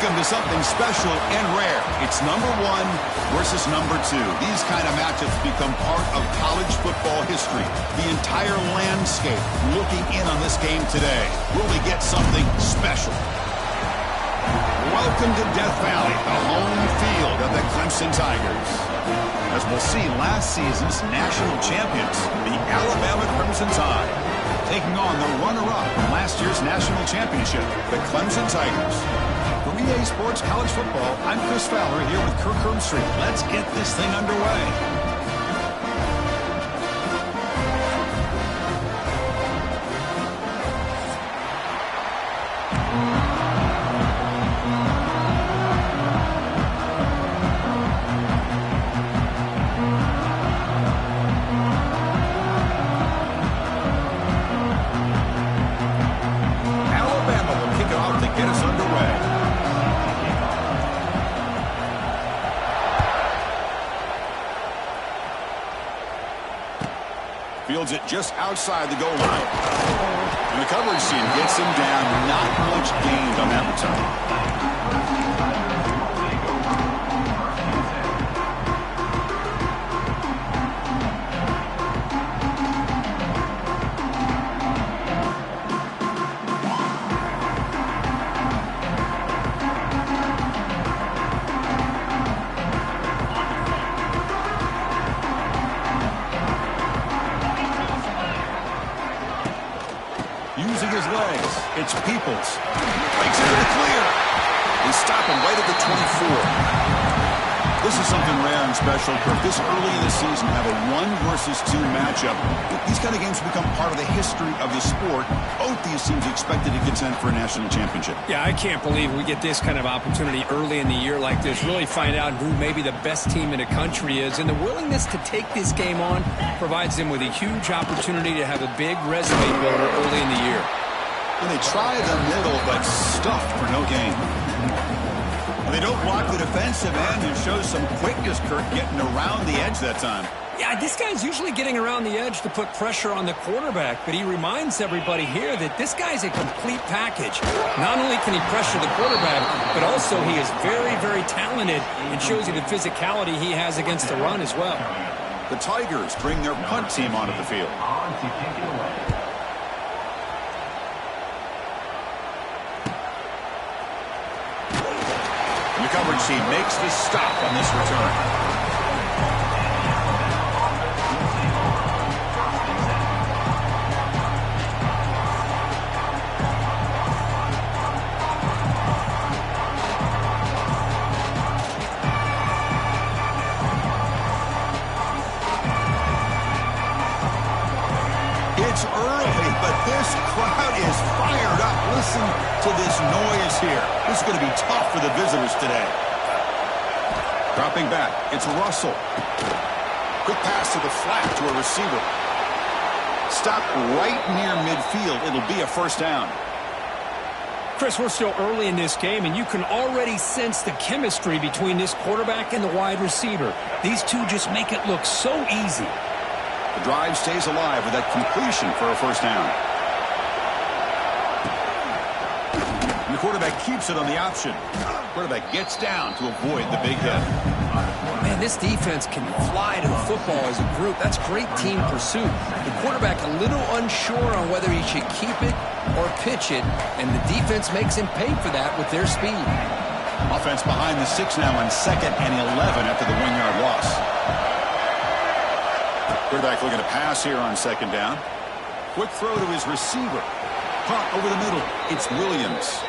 Welcome to something special and rare. It's number 1 versus number 2. These kind of matchups become part of college football history. The entire landscape looking in on this game today. Will we get something special? Welcome to Death Valley, the home field of the Clemson Tigers. As we'll see, last season's national champions, the Alabama Crimson Tide, taking on the runner-up from last year's national championship, the Clemson Tigers. For EA Sports College Football, I'm Chris Fowler here with Kirk Herbstreit. Let's get this thing underway. Fields it just outside the goal line. And the coverage team gets him down. Not much gained on that return. Using his legs, it's Peoples. Breaks into the clear. They stop him right at the 24. This is something rare and special, Kirk. This early in the season, have a 1 versus 2 matchup. These kind of games become part of the history of the sport. Both these teams expected to contend for a national championship. Yeah, I can't believe we get this kind of opportunity early in the year like this. Really find out who maybe the best team in the country is. And the willingness to take this game on provides them with a huge opportunity to have a big resume builder early in the year. And they try the middle, but stuffed for no gain. They don't block the defensive end and show some quickness, Kirk, getting around the edge that time. Yeah, this guy's usually getting around the edge to put pressure on the quarterback, but he reminds everybody here that this guy's a complete package. Not only can he pressure the quarterback, but also he is very, very talented and shows you the physicality he has against the run as well. The Tigers bring their punt team onto the field. The coverage team makes the stop on this return. It's early, but this crowd is fired up. Listen to this noise here. This is going to be tough for the visitors today. Dropping back, it's Russell. Quick pass to the flat to a receiver. Stop right near midfield. It'll be a first down. Chris, we're still early in this game, and you can already sense the chemistry between this quarterback and the wide receiver. These two just make it look so easy. The drive stays alive with that completion for a first down. And the quarterback keeps it on the option. Quarterback gets down to avoid the big hit. Man, this defense can fly to the football as a group. That's great team pursuit. The quarterback a little unsure on whether he should keep it or pitch it, and the defense makes him pay for that with their speed. Offense behind the 6 now on 2nd and 11 after the 1-yard loss. Quarterback looking to pass here on 2nd down. Quick throw to his receiver. Punt over the middle. It's Williams.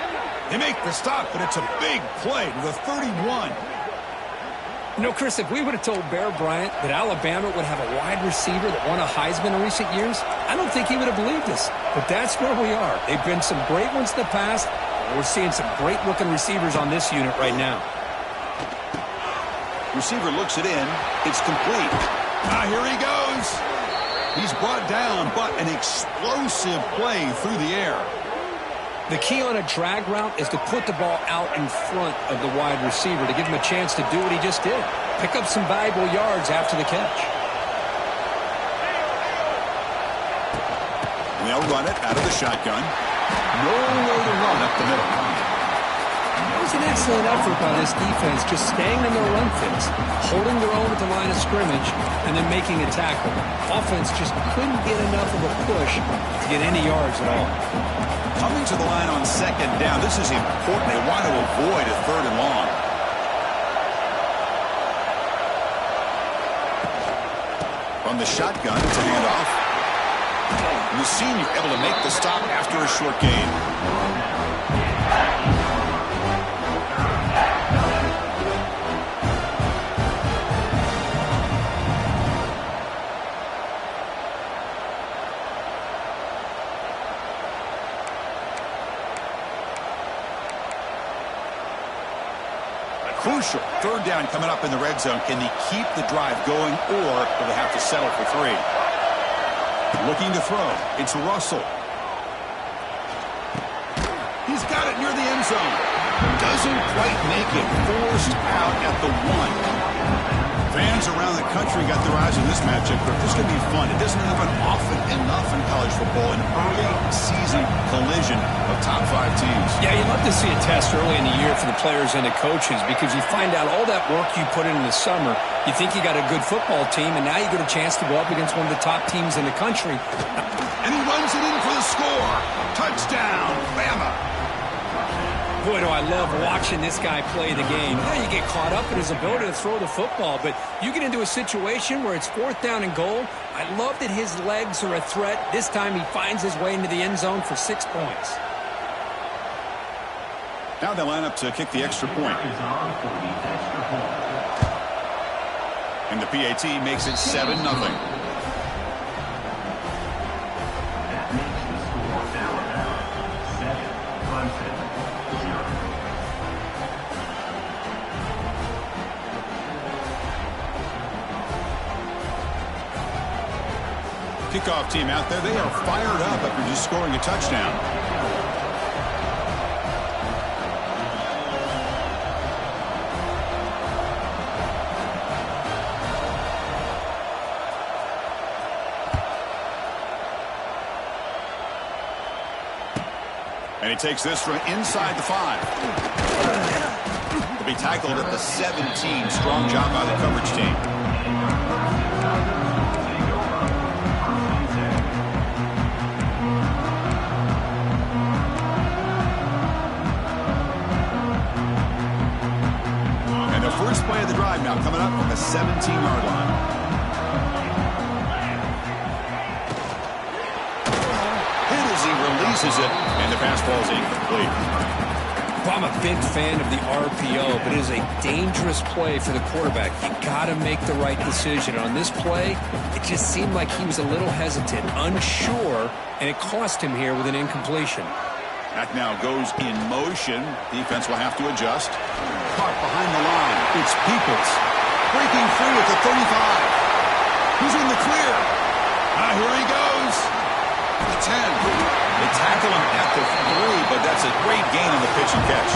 They make the stop, but it's a big play to the 31. You know, Chris, if we would have told Bear Bryant that Alabama would have a wide receiver that won a Heisman in recent years, I don't think he would have believed us. But that's where we are. They've been some great ones in the past, and we're seeing some great-looking receivers on this unit right now. Receiver looks it in. It's complete. Here he goes. He's brought down, but an explosive play through the air. The key on a drag route is to put the ball out in front of the wide receiver to give him a chance to do what he just did. Pick up some valuable yards after the catch. They'll run it out of the shotgun. Nowhere to run up the middle. That was an excellent effort by this defense, just staying in their run fits, holding their own at the line of scrimmage, and then making a tackle. Offense just couldn't get enough of a push to get any yards at all. Coming to the line on second down, this is important. They want to avoid a third and long. From the shotgun, it's a handoff. And the senior able to make the stop after a short gain. Crucial third down coming up in the red zone. Can they keep the drive going, or will they have to settle for 3? Looking to throw. It's Russell. He's got it near the end zone. Doesn't quite make it. Forced out at the 1. Fans around the country got their eyes on this matchup, but this is going to be fun. It doesn't happen often enough in college football, an early season collision of top 5 teams. Yeah, you'd love to see a test early in the year for the players and the coaches, because you find out all that work you put in the summer. You think you got a good football team, and now you get a chance to go up against one of the top teams in the country. And he runs it in for the score. Touchdown, Bama. Boy, do I love watching this guy play the game. Yeah, you get caught up in his ability to throw the football, but you get into a situation where it's 4th down and goal. I love that his legs are a threat. This time he finds his way into the end zone for 6 points. Now they line up to kick the extra point. And the PAT makes it 7-0. Kickoff team out there, they are fired up after just scoring a touchdown. And he takes this from inside the 5. He'll be tackled at the 17. Strong job by the coverage team. First play of the drive now coming up from the 17-yard line. Hit as he releases it, and the pass ball is incomplete. Well, I'm a big fan of the RPO, but it is a dangerous play for the quarterback. You got to make the right decision. On this play, it just seemed like he was a little hesitant, unsure, and it cost him here with an incompletion. Back now goes in motion. Defense will have to adjust. Caught behind the line. It's Peoples. Breaking through at the 35. He's in the clear. Here he goes. The 10. They tackle him at the 3, but that's a great gain on the pitch and catch.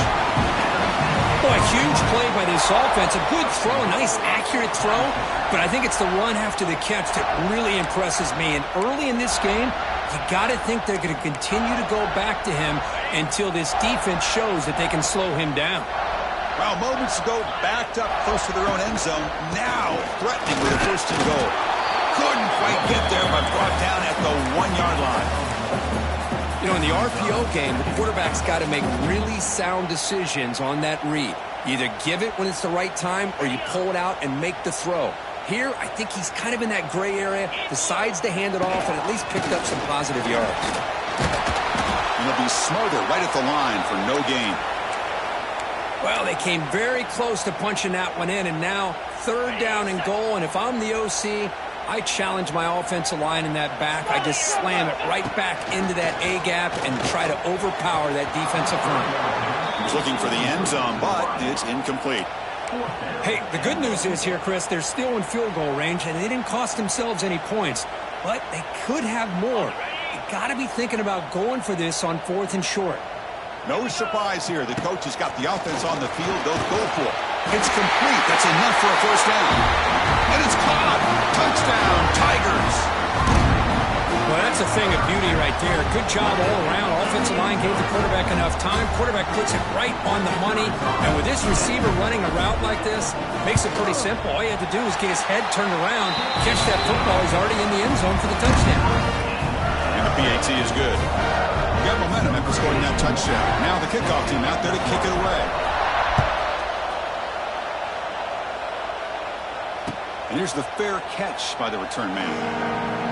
Boy, huge play by this offense. A good throw, a nice accurate throw, but I think it's the run after the catch that really impresses me. And early in this game, you got to think they're going to continue to go back to him until this defense shows that they can slow him down. Well, moments ago, backed up close to their own end zone. Now threatening with a 1st and goal. Couldn't quite get there, but brought down at the 1-yard line. You know, in the RPO game, the quarterback's got to make really sound decisions on that read. You either give it when it's the right time, or you pull it out and make the throw. Here, I think he's kind of in that gray area, decides to hand it off, and at least picked up some positive yards. And he'll be smarter right at the line for no gain. Well, they came very close to punching that one in, and now 3rd down and goal. And if I'm the OC, I challenge my offensive line in that back. I just slam it right back into that A-gap and try to overpower that defensive front. He's looking for the end zone, but it's incomplete. Hey, the good news is here, Chris, they're still in field goal range, and they didn't cost themselves any points. But they could have more. You got to be thinking about going for this on 4th and short. No surprise here. The coach has got the offense on the field. They'll go for it. It's complete. That's enough for a 1st down. And it's caught. Touchdown, Tigers. Well, that's a thing of beauty right there. Good job all around. Offensive offensive line gave the quarterback enough time. Quarterback puts it right on the money. And with this receiver running a route like this, makes it pretty simple. All you have to do is get his head turned around, catch that football. He's already in the end zone for the touchdown. And the PAT is good. You got momentum after scoring that touchdown. Now the kickoff team out there to kick it away. And here's the fair catch by the return man.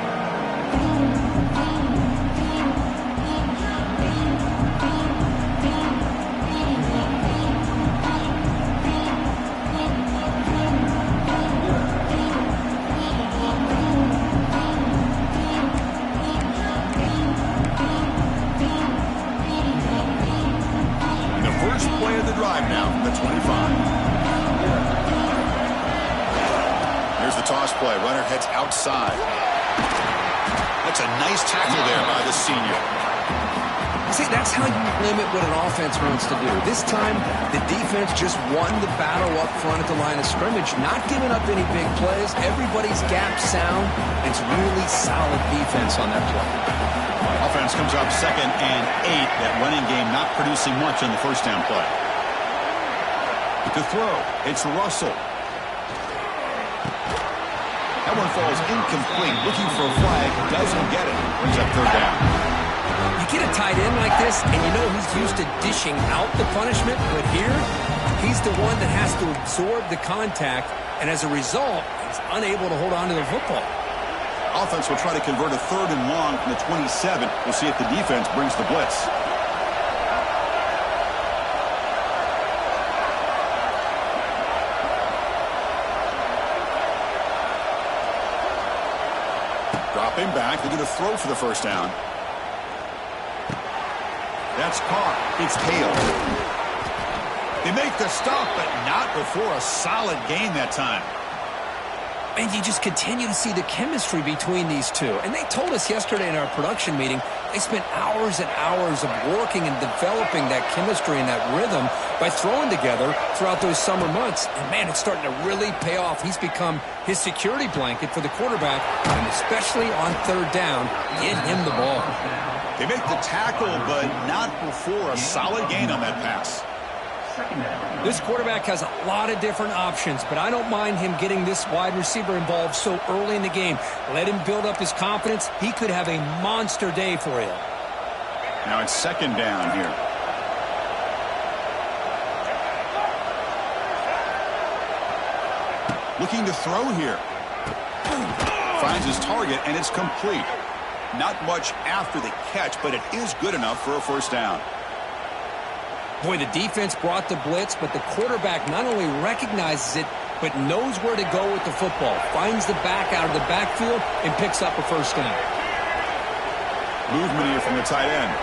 Toss play. Runner heads outside. That's a nice tackle there by the senior. See, that's how you limit what an offense wants to do. This time, the defense just won the battle up front at the line of scrimmage, not giving up any big plays. Everybody's gap sound. It's really solid defense on that play. Offense comes up 2nd and 8. That running game not producing much on the first down play. To throw, it's Russell. That one falls incomplete. Looking for a flag. Doesn't get it. Brings up 3rd down. You get a tight end like this, and you know he's used to dishing out the punishment, but here, he's the one that has to absorb the contact, and as a result, he's unable to hold on to the football. Offense will try to convert a 3rd and long from the 27. We'll see if the defense brings the blitz. Dropping back, they're going to throw for the first down. That's caught. It's Hale. They make the stop, but not before a solid gain that time. And you just continue to see the chemistry between these two. And they told us yesterday in our production meeting, they spent hours and hours of working and developing that chemistry and that rhythm by throwing together throughout those summer months. And, man, it's starting to really pay off. He's become his security blanket for the quarterback, and especially on 3rd down, get him the ball. They make the tackle, but not before a solid gain on that pass. This quarterback has a lot of different options, but I don't mind him getting this wide receiver involved so early in the game. Let him build up his confidence. He could have a monster day for you. Now it's 2nd down here. Looking to throw here. Finds his target, and it's complete. Not much after the catch, but it is good enough for a first down. Boy, the defense brought the blitz, but the quarterback not only recognizes it, but knows where to go with the football. Finds the back out of the backfield and picks up a first down. Movement here from the tight end.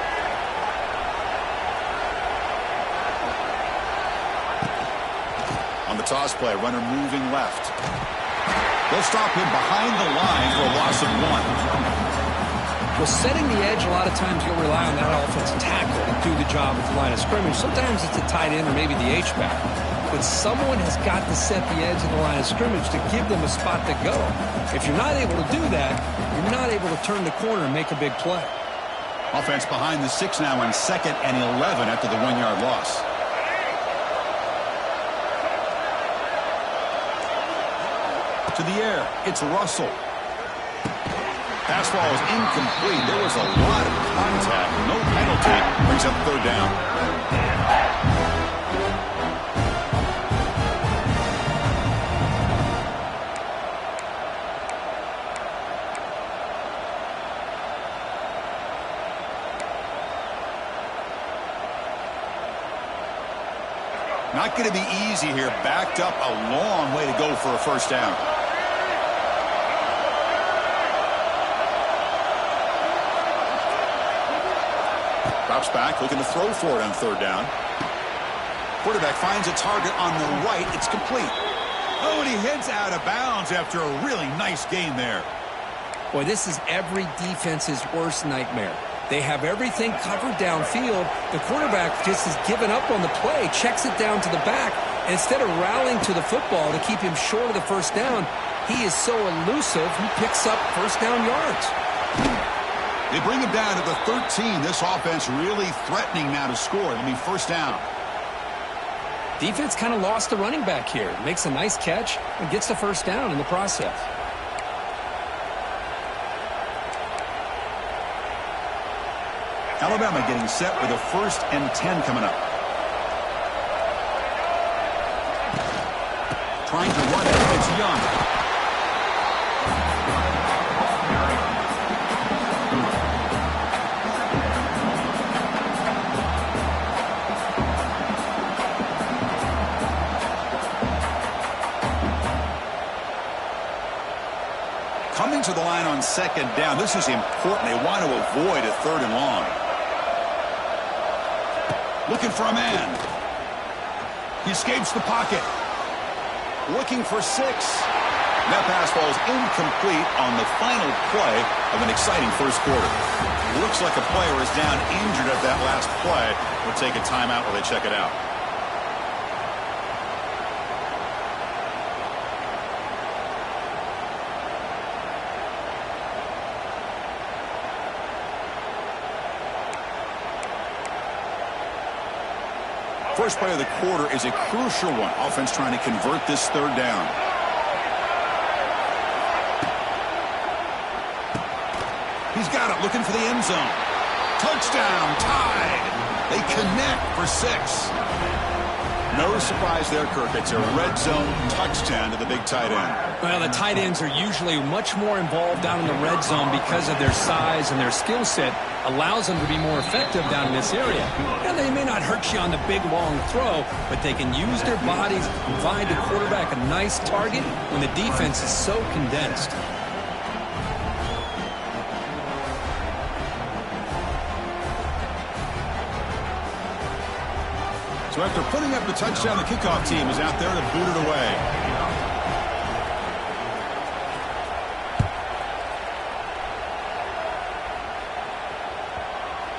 On the toss play, runner moving left. They'll stop him behind the line for a loss of 1. Well, setting the edge, a lot of times you'll rely on that offensive tackle to do the job at the line of scrimmage. Sometimes it's a tight end or maybe the H-back. But someone has got to set the edge of the line of scrimmage to give them a spot to go. If you're not able to do that, you're not able to turn the corner and make a big play. Offense behind the 6 now in 2nd and 11 after the 1-yard loss. To the air, it's Russell. Pass ball is incomplete. There was a lot of contact. No penalty. Brings up 3rd down. Not going to be easy here. Backed up a long way to go for a first down. Drops back, looking to throw for it on 3rd down. Quarterback finds a target on the right. It's complete. Oh, and he heads out of bounds after a really nice gain there. Boy, this is every defense's worst nightmare. They have everything covered downfield. The quarterback just has given up on the play, checks it down to the back, and instead of rallying to the football to keep him short of the first down, he is so elusive, he picks up first down yards. They bring him down to the 13. This offense really threatening now to score. It'll be first down. Defense kind of lost the running back here. Makes a nice catch and gets the first down in the process. Alabama getting set for the 1st and 10 coming up. Trying to run it. It's Young. Coming to the line on 2nd down. This is important. They want to avoid a 3rd and long. Looking for a man. He escapes the pocket. Looking for 6. That pass falls incomplete on the final play of an exciting first quarter. Looks like a player is down injured at that last play. We'll take a timeout while they check it out. First play of the quarter is a crucial one. Offense trying to convert this 3rd down. He's got it, looking for the end zone. Touchdown, tied. They connect for 6. No surprise there, Kirk. It's a red zone touchdown to the big tight end. Well, the tight ends are usually much more involved down in the red zone because of their size and their skill set. Allows them to be more effective down in this area. And they may not hurt you on the big, long throw, but they can use their bodies to provide the quarterback a nice target when the defense is so condensed. So after putting up the touchdown, the kickoff team is out there to boot it away.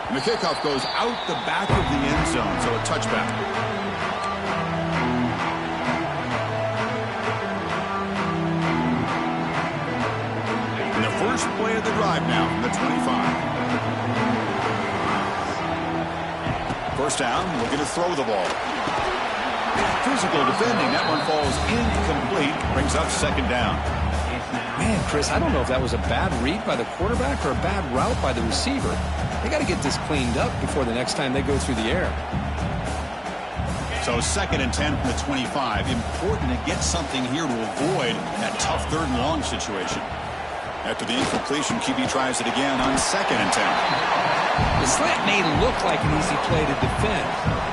And the kickoff goes out the back of the end zone, so a touchback. And the first play of the drive now from the 25. First down, looking to throw the ball. Physical defending. That one falls incomplete. Brings up 2nd down. Man, Chris, I don't know if that was a bad read by the quarterback or a bad route by the receiver. They got to get this cleaned up before the next time they go through the air. So 2nd and 10 from the 25. Important to get something here to avoid that tough 3rd and long situation. After the incompletion, QB tries it again on 2nd and 10. The slant may look like an easy play to defend,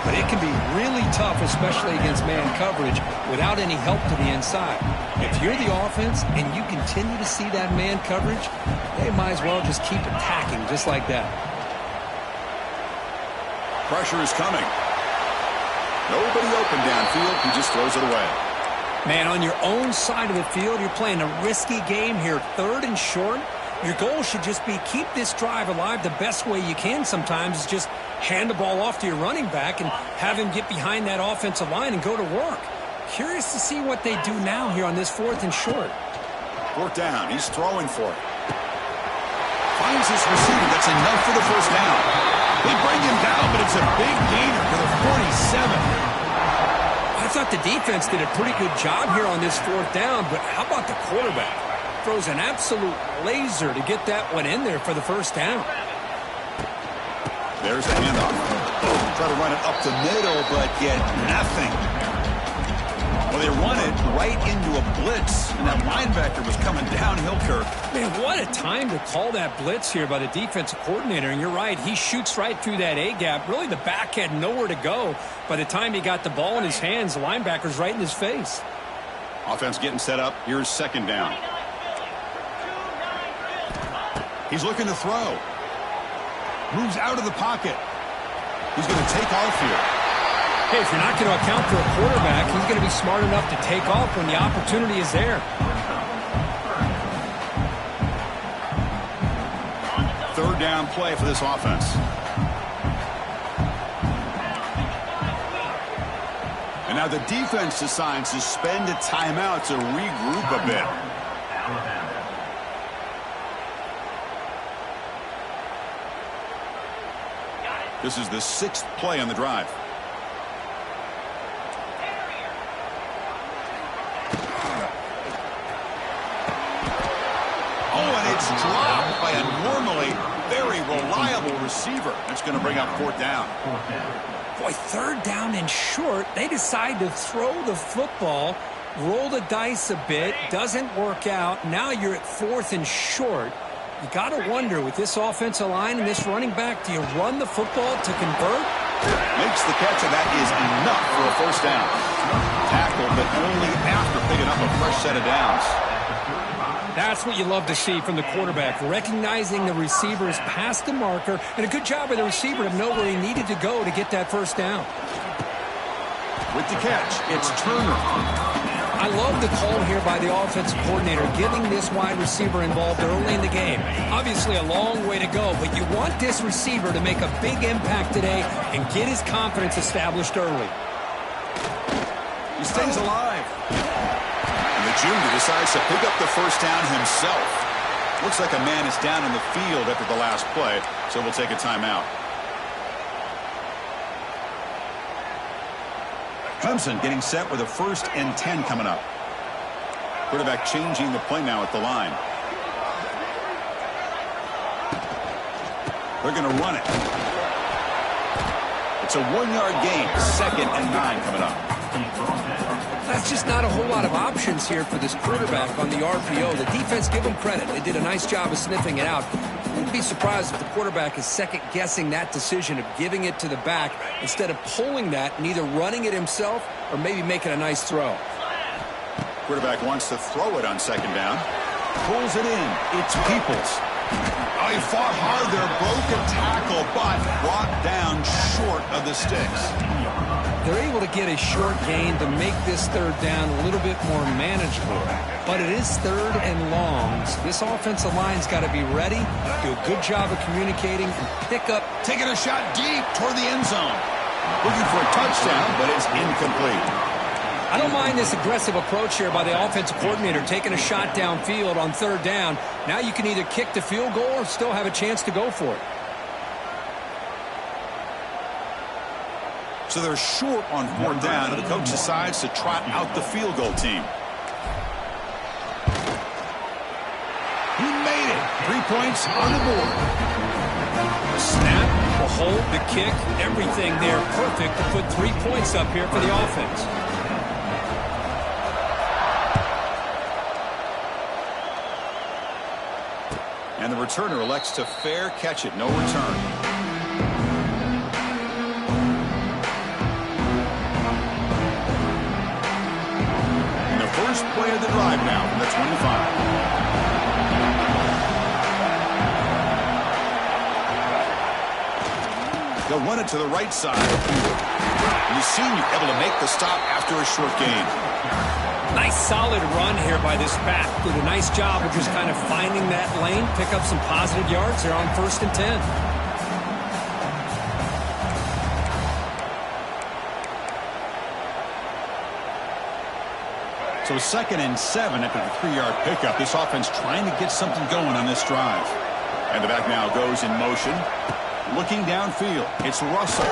but it can be really tough, especially against man coverage, without any help to the inside. If you're the offense and you continue to see that man coverage, they might as well just keep attacking just like that. Pressure is coming. Nobody open downfield. He just throws it away. Man, on your own side of the field, you're playing a risky game here, 3rd and short. Your goal should just be keep this drive alive the best way you can sometimes is just hand the ball off to your running back and have him get behind that offensive line and go to work. Curious to see what they do now here on this 4th and short. 4th down. He's throwing for it. Finds his receiver. That's enough for the first down. They bring him down, but it's a big gainer for the 47. I thought the defense did a pretty good job here on this 4th down, but how about the quarterback? Throws an absolute laser to get that one in there for the first down. There's the handoff. Try to run it up the middle, but get nothing. Well, they run it right into a blitz, and that linebacker was coming downhill, Kirk. Man, what a time to call that blitz here by the defensive coordinator. And you're right, he shoots right through that A-gap. Really, the back had nowhere to go. By the time he got the ball in his hands, the linebacker's right in his face. Offense getting set up. Here's 2nd down. He's looking to throw. Moves out of the pocket. He's going to take off here. Hey, if you're not going to account for a quarterback, he's going to be smart enough to take off when the opportunity is there. 3rd down play for this offense. And now the defense decides to spend a timeout to regroup a bit. This is the 6th play on the drive. Oh, and it's dropped by a normally very reliable receiver. That's going to bring up 4th down. Boy, 3rd down and short. They decide to throw the football, roll the dice a bit, doesn't work out. Now you're at 4th and short. You got to wonder, with this offensive line and this running back, do you run the football to convert? Makes the catch, and that is enough for a 1st down. Tackle, but only after picking up a fresh set of downs. That's what you love to see from the quarterback, recognizing the receiver's past the marker, and a good job of the receiver to know where he needed to go to get that 1st down. With the catch, it's Turner. I love the call here by the offensive coordinator, getting this wide receiver involved early in the game. Obviously a long way to go, but you want this receiver to make a big impact today and get his confidence established early. He stays alive. And the junior decides to pick up the 1st down himself. Looks like a man is down in the field after the last play, so we'll take a timeout. Clemson getting set with a 1st and 10 coming up. Quarterback changing the play now at the line. They're going to run it. It's a 1-yard gain. 2nd and 9 coming up. That's just not a whole lot of options here for this quarterback on the RPO. The defense, give them credit. They did a nice job of sniffing it out. I wouldn't be surprised if the quarterback is second-guessing that decision of giving it to the back instead of pulling that and either running it himself or maybe making a nice throw. Quarterback wants to throw it on 2nd down. Pulls it in. It's Peoples. Oh, he fought hard there. Broken tackle, but brought down short of the sticks. They're able to get a short gain to make this 3rd down a little bit more manageable. But it is 3rd and long, so this offensive line's got to be ready, do a good job of communicating, and pick up. Taking a shot deep toward the end zone. Looking for a touchdown, but it's incomplete. I don't mind this aggressive approach here by the offensive coordinator, taking a shot downfield on 3rd down. Now you can either kick the field goal or still have a chance to go for it. So they're short on 4th down, and the coach decides to trot out the field goal team. He made it. 3 points on the board. The snap, the hold, the kick, everything there perfect to put 3 points up here for the offense. And the returner elects to fair catch it. No return. First play of the drive now from the 25. They'll run it to the right side. And the senior able to make the stop after a short gain. Nice solid run here by this back. Did a nice job of just kind of finding that lane, pick up some positive yards there on 1st and 10. So 2nd and 7 after the 3-yard pickup. This offense trying to get something going on this drive. And the back now goes in motion. Looking downfield. It's Russell.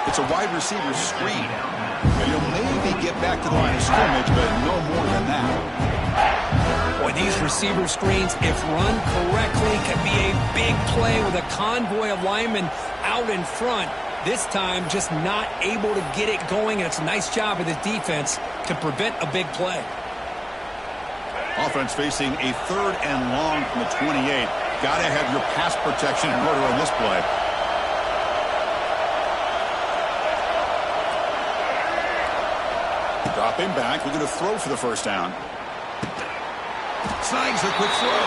It's a wide receiver screen. You'll maybe get back to the line of scrimmage, but no more than that. Boy, these receiver screens, if run correctly, can be a big play with a convoy of linemen out in front. This time, just not able to get it going, and it's a nice job of the defense to prevent a big play. Offense facing a 3rd and long from the 28. Got to have your pass protection in order on this play. Dropping back, we're going to throw for the 1st down. Snags a quick throw.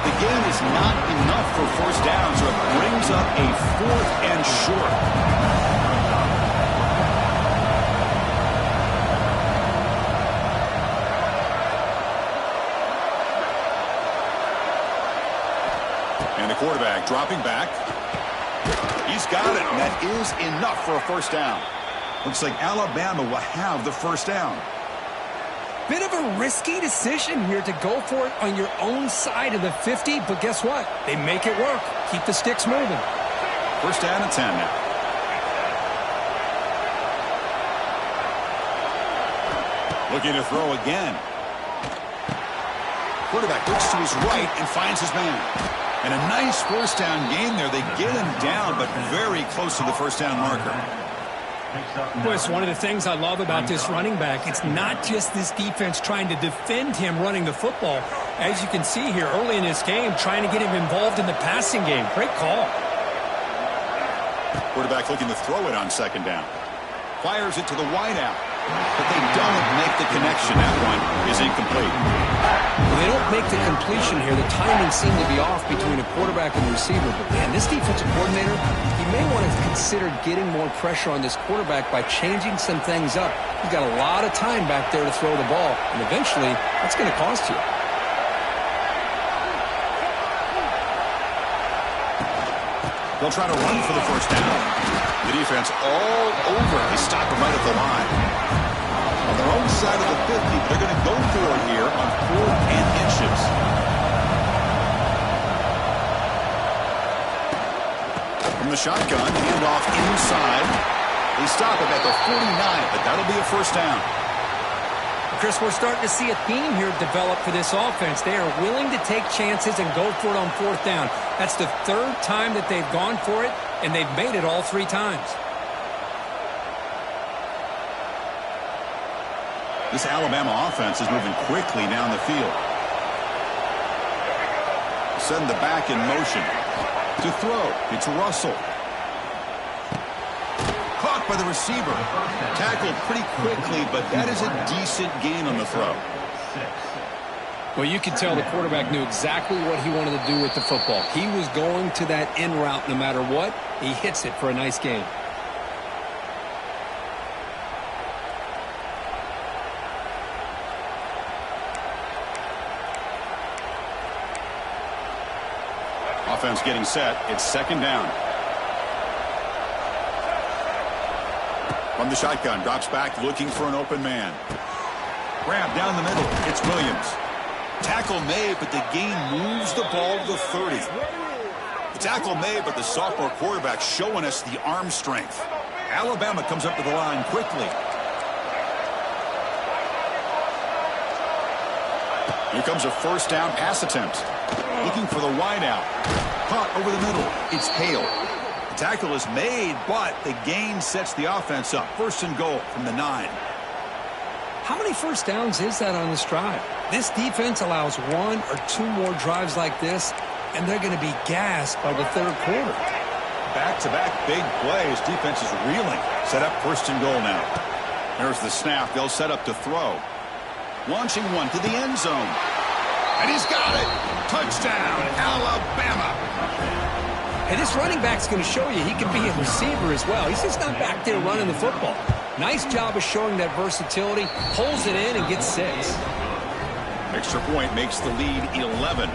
The gain is not enough for 1st down, so it brings up a 4th and short. And the quarterback dropping back. He's got it, and that is enough for a 1st down. Looks like Alabama will have the 1st down. Bit of a risky decision here to go for it on your own side of the 50, but guess what? They make it work. Keep the sticks moving. First down and 10 now. Looking to throw again. Quarterback looks to his right and finds his man. And a nice first down gain there. They get him down, but very close to the first down marker. Boy, it's one of the things I love about this running back. It's not just this defense trying to defend him running the football. As you can see here early in this game, trying to get him involved in the passing game. Great call. Quarterback looking to throw it on second down. Fires it to the wideout. But they don't make the connection. That one is incomplete. Well, they don't make the completion here. The timing seemed to be off between a quarterback and the receiver. But, man, this defensive coordinator, he may want to consider getting more pressure on this quarterback by changing some things up. He's got a lot of time back there to throw the ball, and eventually that's going to cost you. They'll try to run for the first down. The defense all over. They stop him right at the line. On their own side of the 50, they're going to go for it here on 4th and inches. From the shotgun, handoff inside. They stop him at the 49, but that'll be a first down. Chris, we're starting to see a theme here develop for this offense. They are willing to take chances and go for it on 4th down. That's the 3rd time that they've gone for it, and they've made it all 3 times. This Alabama offense is moving quickly down the field. Send the back in motion. To throw, it's Russell. Caught by the receiver. Tackled pretty quickly, but that is a decent gain on the throw. Well, you could tell the quarterback knew exactly what he wanted to do with the football. He was going to that in route no matter what. He hits it for a nice gain. Offense getting set. It's second down. From the shotgun, drops back looking for an open man. Grab down the middle. It's Williams. Tackle made, but the gain moves the ball to the 30. The tackle made, but the sophomore quarterback showing us the arm strength. Alabama comes up to the line quickly. Here comes a first down pass attempt. Looking for the wideout. Caught over the middle. It's Hale. The tackle is made, but the gain sets the offense up. First and goal from the 9. How many first downs is that on this drive? This defense allows 1 or 2 more drives like this, and they're going to be gassed by the 3rd quarter. Back-to-back big plays. Defense is reeling. Set up first and goal now. There's the snap. They'll set up to throw. Launching one to the end zone. And he's got it. Touchdown, Alabama. And this running back's going to show you he can be a receiver as well. He's just not back there running the football. Nice job of showing that versatility. Pulls it in and gets 6. Extra point makes the lead 11.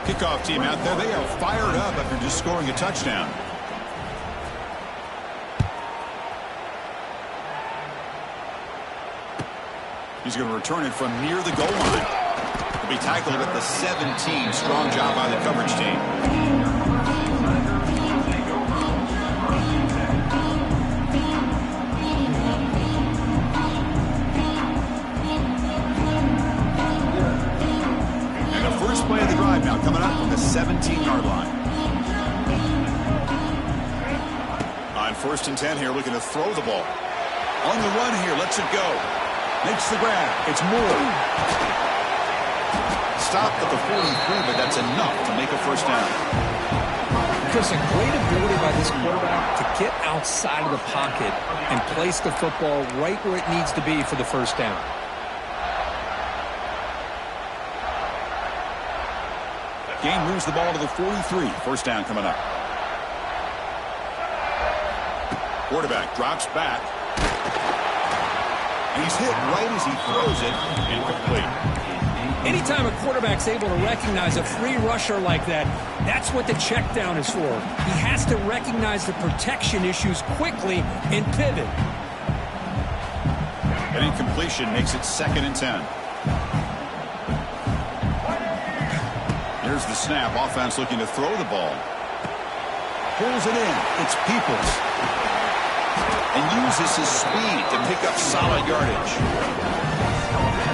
Kickoff team out there. They are fired up after just scoring a touchdown. He's going to return it from near the goal line. He'll be tackled at the 17. Strong job by the coverage team. And the first play of the drive now coming up from the 17-yard line. On first and 10 here, looking to throw the ball. On the run here, lets it go. Makes the grab. It's Moore. Stopped at the 43, but that's enough to make a first down. Chris, a great ability by this quarterback to get outside of the pocket and place the football right where it needs to be for the first down. Game moves the ball to the 43. First down coming up. Quarterback drops back. He's hit right as he throws it. Incomplete. Anytime a quarterback's able to recognize a free rusher like that, that's what the check down is for. He has to recognize the protection issues quickly and pivot. An incompletion makes it second and 10. Here's the snap. Offense looking to throw the ball. Pulls it in. It's Peoples. And uses his speed to pick up solid yardage.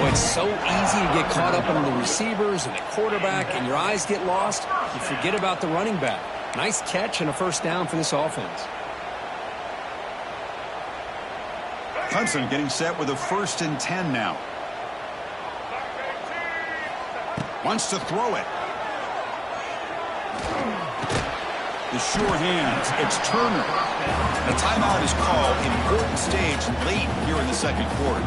Well, it's so easy to get caught up in the receivers and the quarterback, and your eyes get lost. You forget about the running back. Nice catch and a first down for this offense. Clemson getting set with a 1st and 10 now. Wants to throw it. The sure hands. It's Turner. The timeout is called. Important stage late here in the second quarter.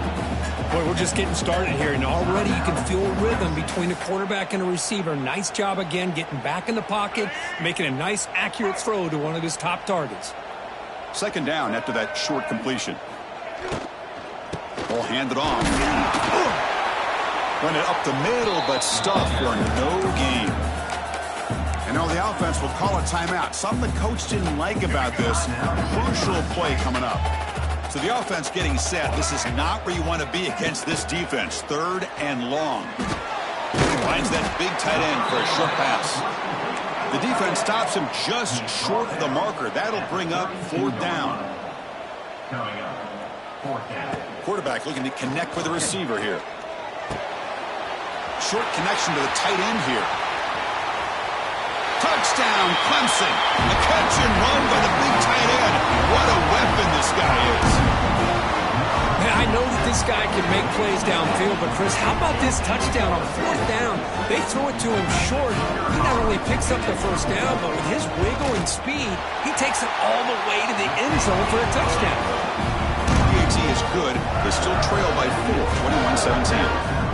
Boy, we're just getting started here, and already you can feel a rhythm between a quarterback and a receiver. Nice job again getting back in the pocket, making a nice, accurate throw to one of his top targets. 2nd down after that short completion. Ball handed off. Run it up the middle, but stuffed for no gain. And now the offense will call a timeout. Something the coach didn't like about this. Crucial play coming up. So the offense getting set. This is not where you want to be against this defense. 3rd and long. Finds that big tight end for a short pass. The defense stops him just short of the marker. That'll bring up 4th down. Quarterback looking to connect with the receiver here. Short connection to the tight end here. Touchdown, Clemson. A catch and run by the big tight end. What a weapon this guy is. Man, I know that this guy can make plays downfield, but Chris, how about this touchdown on 4th down? They throw it to him short. He not only picks up the first down, but with his wiggle and speed, he takes it all the way to the end zone for a touchdown. PAT is good. They still trail by 4, 21-17.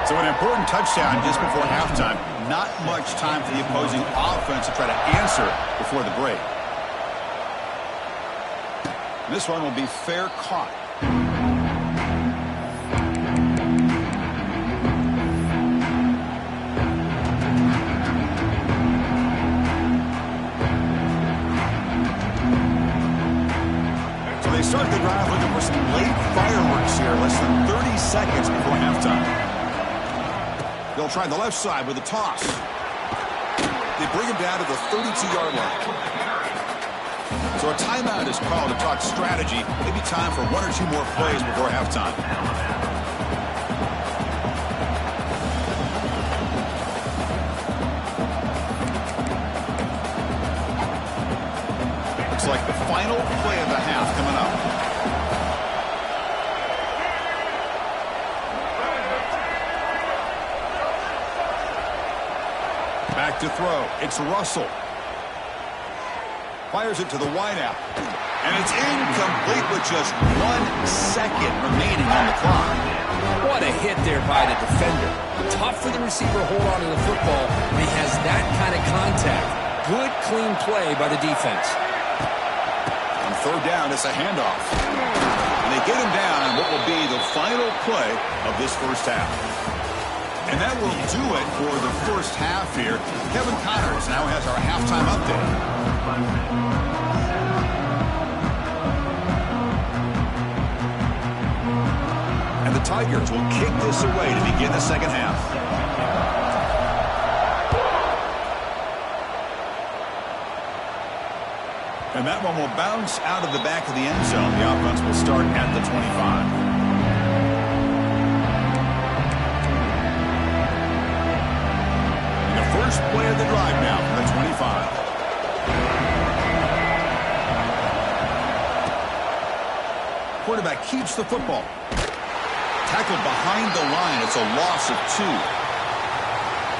So an important touchdown just before halftime. Not much time for the opposing offense to try to answer before the break. This one will be fair caught. So they start the drive looking for some late fireworks here. Less than 30 seconds before halftime. They'll try the left side with a toss. They bring him down to the 32-yard line. So a timeout is called to talk strategy. Maybe time for 1 or 2 more plays before halftime. Looks like the final play of the half coming up. Back to throw. It's Russell. Fires it to the wideout. And it's incomplete with just 1 second remaining on the clock. What a hit there by the defender. Tough for the receiver to hold on to the football when he has that kind of contact. Good, clean play by the defense. On 3rd down, it's a handoff. And they get him down on what will be the final play of this first half. And that will do it for the first half here. Kevin Connors now has our halftime update. And the Tigers will kick this away to begin the second half. And that one will bounce out of the back of the end zone. The offense will start at the 25. First play of the drive now from the 25. Quarterback keeps the football. Tackled behind the line. It's a loss of 2.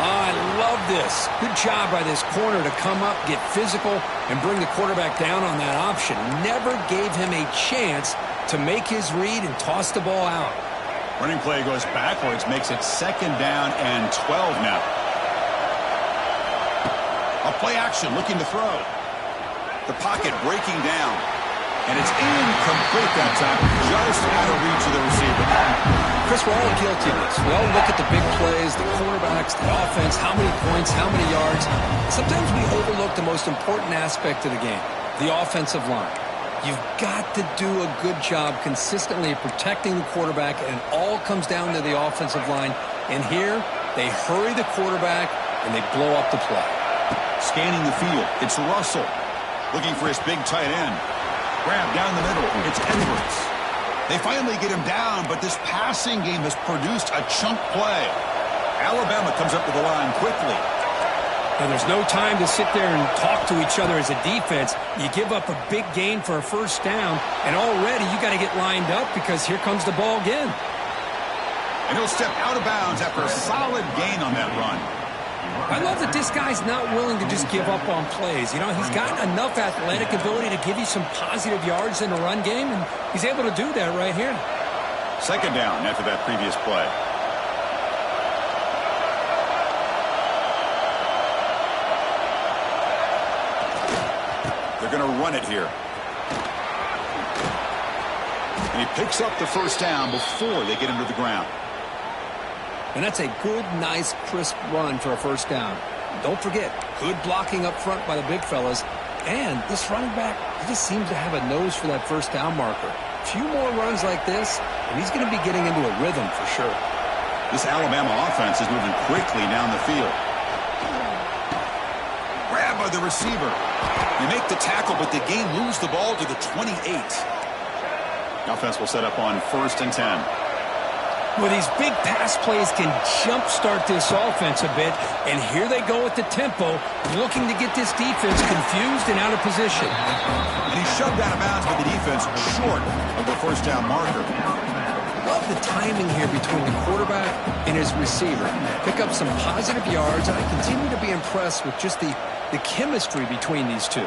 I love this. Good job by this corner to come up, get physical, and bring the quarterback down on that option. Never gave him a chance to make his read and toss the ball out. Running play goes backwards, makes it 2nd down and 12 now. A play action looking to throw. The pocket breaking down. And it's incomplete that time. Just out of reach of the receiver. Chris, we're all guilty of this. We all look at the big plays, the quarterbacks, the offense, how many points, how many yards. Sometimes we overlook the most important aspect of the game, the offensive line. You've got to do a good job consistently protecting the quarterback, and it all comes down to the offensive line And here, they hurry the quarterback, and they blow up the play. Scanning the field, it's Russell. Looking for his big tight end. Grab down the middle, it's Edwards. They finally get him down, but this passing game has produced a chunk play. Alabama comes up to the line quickly. And there's no time to sit there and talk to each other as a defense. You give up a big gain for a first down, and already you got to get lined up because here comes the ball again. And he'll step out of bounds after a solid gain on that run. I love that this guy's not willing to just give up on plays. You know, he's got enough athletic ability to give you some positive yards in the run game, and he's able to do that right here. Second down after that previous play. They're going to run it here. And he picks up the first down before they get him to the ground. And that's a good, nice, crisp run for a first down. Don't forget, good blocking up front by the big fellas. And this running back, he just seems to have a nose for that first down marker. A few more runs like this, and he's going to be getting into a rhythm for sure. This Alabama offense is moving quickly down the field. Grab by the receiver. You make the tackle, but the game moves the ball to the 28. The offense will set up on 1st and 10. Well, these big pass plays can jumpstart this offense a bit, and here they go with the tempo, looking to get this defense confused and out of position. And he's shoved out of bounds by the defense short of the first down marker. Love the timing here between the quarterback and his receiver. Pick up some positive yards, and I continue to be impressed with just the chemistry between these two.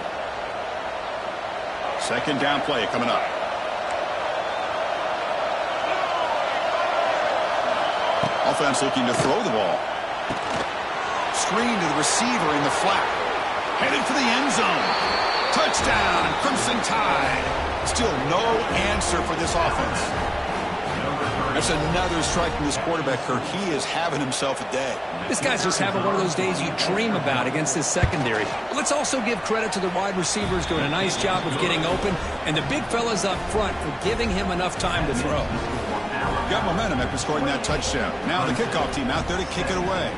Second down play coming up. Offense looking to throw the ball. Screen to the receiver in the flat. Headed for the end zone. Touchdown, Crimson Tide. Still no answer for this offense. That's another strike from this quarterback, Kirk. He is having himself a day. This guy's just having one of those days you dream about against this secondary. But let's also give credit to the wide receivers doing a nice job of getting open, and the big fellas up front for giving him enough time to throw. Got momentum after scoring that touchdown. Now the kickoff team out there to kick it away.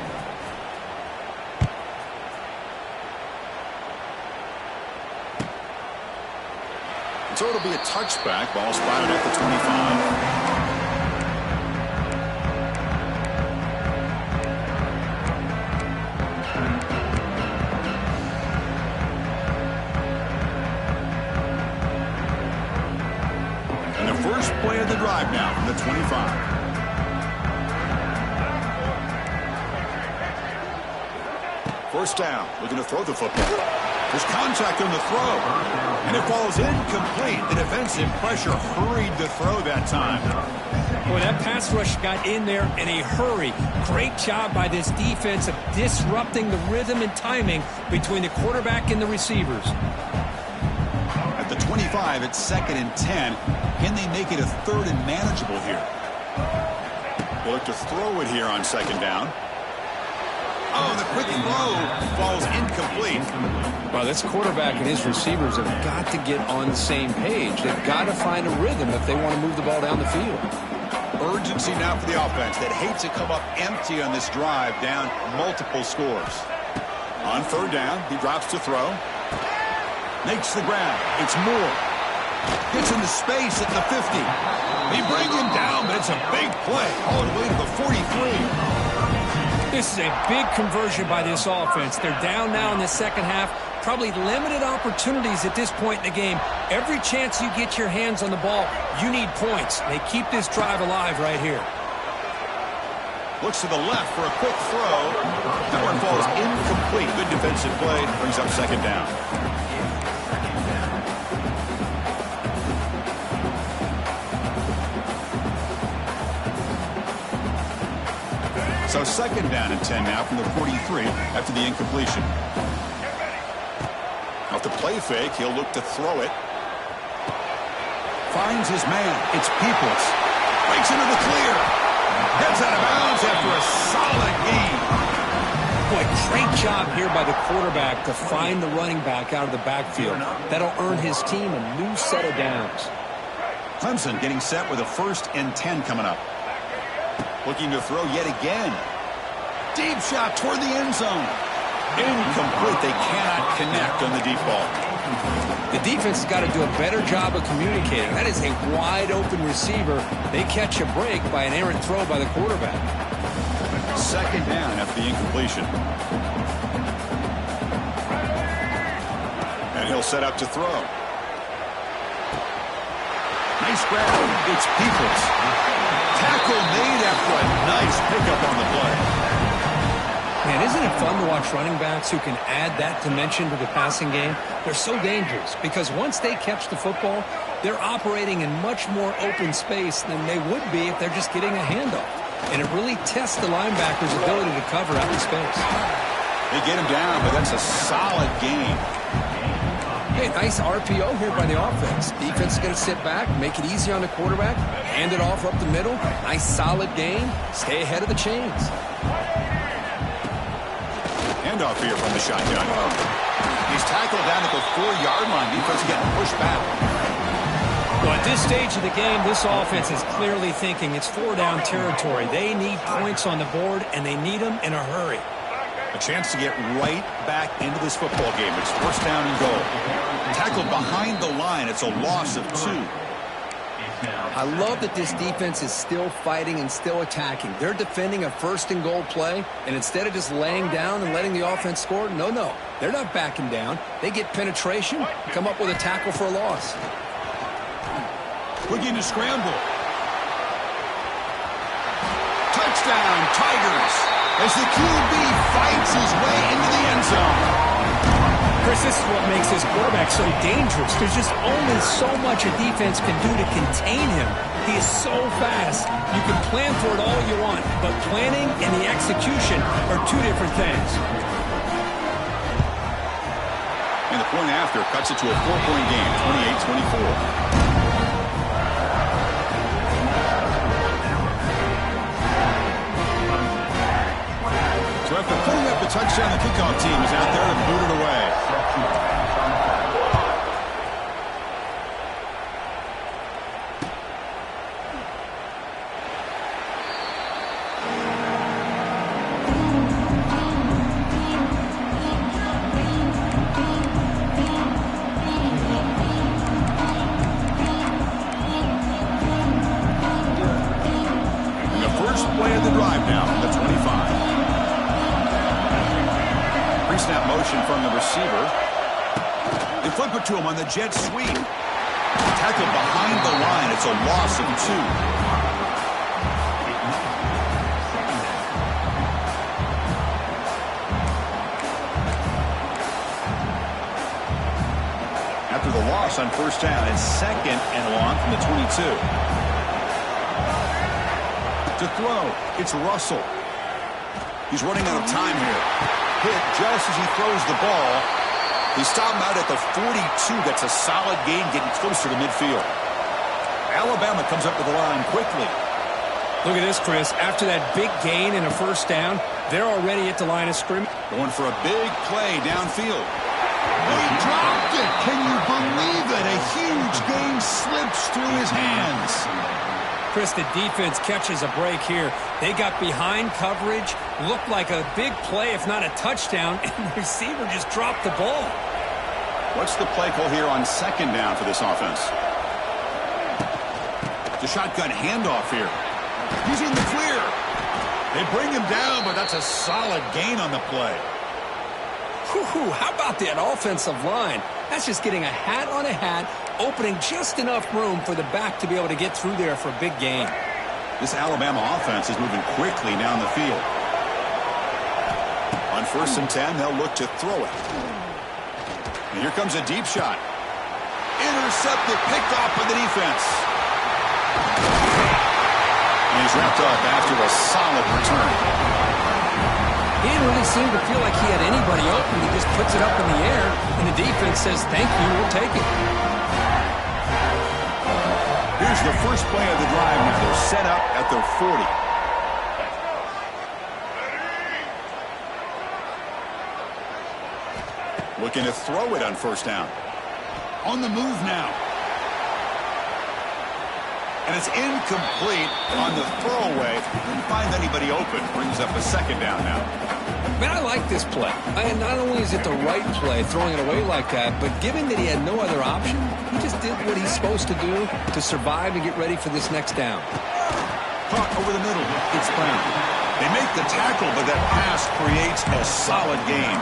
So it'll be a touchback. Ball spotted at the 25. Play of the drive now from the 25. First down, looking to throw the football. There's contact on the throw, and it falls incomplete. The defensive pressure hurried the throw that time. Boy, that pass rush got in there in a hurry. Great job by this defense of disrupting the rhythm and timing between the quarterback and the receivers. At the 25, it's 2nd and 10. Can they make it a 3rd and manageable here? They look to throw it here on 2nd down. Oh, the quick throw falls incomplete. Well, this quarterback and his receivers have got to get on the same page. They've got to find a rhythm if they want to move the ball down the field. Urgency now for the offense that hates to come up empty on this drive, down multiple scores. On 3rd down, he drops to throw. Makes the grab. It's Moore. Gets into space at the 50. They bring him down, but it's a big play all the way to the 43. This is a big conversion by this offense. They're down now in the second half. Probably limited opportunities at this point in the game. Every chance you get your hands on the ball, you need points. They keep this drive alive right here. Looks to the left for a quick throw. That one falls incomplete. Good defensive play. Brings up 2nd down. So 2nd down and 10 now from the 43 after the incompletion. Off the play fake, he'll look to throw it. Finds his man. It's Peoples. Breaks into the clear. Heads out of bounds after a solid gain. Boy, great job here by the quarterback to find the running back out of the backfield. That'll earn his team a new set of downs. Clemson getting set with a 1st and 10 coming up. Looking to throw yet again. Deep shot toward the end zone. Incomplete. They cannot connect on the deep ball. The defense has got to do a better job of communicating. That is a wide-open receiver. They catch a break by an errant throw by the quarterback. Second down after the incompletion. And he'll set up to throw. Nice grab. It's Peoples. Tackle made after a nice pickup on the play. Man, isn't it fun to watch running backs who can add that dimension to the passing game? They're so dangerous because once they catch the football, they're operating in much more open space than they would be if they're just getting a handoff. And it really tests the linebacker's ability to cover out the space. They get him down, but that's a solid gain. Hey, nice RPO here by the offense. Defense is going to sit back, make it easy on the quarterback, hand it off up the middle. Nice solid gain. Stay ahead of the chains. Handoff here from the shotgun. He's tackled down at the 4-yard line. Defense getting pushed back. Well, at this stage of the game, this offense is clearly thinking it's 4-down territory. They need points on the board, and they need them in a hurry. A chance to get right back into this football game. It's first down and goal. Tackled behind the line. It's a loss of 2. I love that this defense is still fighting and still attacking. They're defending a first and goal play, and instead of just laying down and letting the offense score, no. They're not backing down. They get penetration, come up with a tackle for a loss. Looking to scramble. Touchdown, Tigers, as the QB fights his way into the end zone. Chris, this is what makes this quarterback so dangerous. There's just only so much a defense can do to contain him. He is so fast. You can plan for it all you want, but planning and the execution are two different things. And the point after cuts it to a 4-point game, 28-24. So after putting up the touchdown, the kickoff team is out there to boot it away. And the first play of the drive now from the 25. Pre-snap motion from the receiver. They flip it to him on the jet sweep. Tackled behind the line. It's a loss of 2. After the loss on first down, it's second and long from the 22. To throw, it's Russell. He's running out of time here. Hit just as he throws the ball. He stopped him out at the 42. That's a solid gain, getting closer to midfield. Alabama comes up to the line quickly. Look at this, Chris. After that big gain and a first down, they're already at the line of scrimmage. Going for a big play downfield. He dropped it. Can you believe it? A huge gain slips through his hands. Chris, the defense catches a break here. They got behind coverage, looked like a big play, if not a touchdown, and the receiver just dropped the ball. What's the play call here on second down for this offense? The shotgun handoff here. He's in the clear. They bring him down, but that's a solid gain on the play. Whew, how about that offensive line? That's just getting a hat on a hat, opening just enough room for the back to be able to get through there for a big gain. This Alabama offense is moving quickly down the field. On first and 10, they'll look to throw it. And here comes a deep shot. Intercepted, picked off by the defense. And he's wrapped up after a solid return. He didn't really seem to feel like he had anybody open. He just puts it up in the air, and the defense says, thank you, we'll take it. Here's the first play of the drive now. They're set up at their 40. Looking to throw it on first down. On the move now. And it's incomplete on the throwaway. Didn't find anybody open. Brings up a second down now. Man, I like this play. And not only is it the right play, throwing it away like that, but given that he had no other option, he just did what he's supposed to do to survive and get ready for this next down. Caught over the middle. It's Brown. They make the tackle, but that pass creates a solid gain.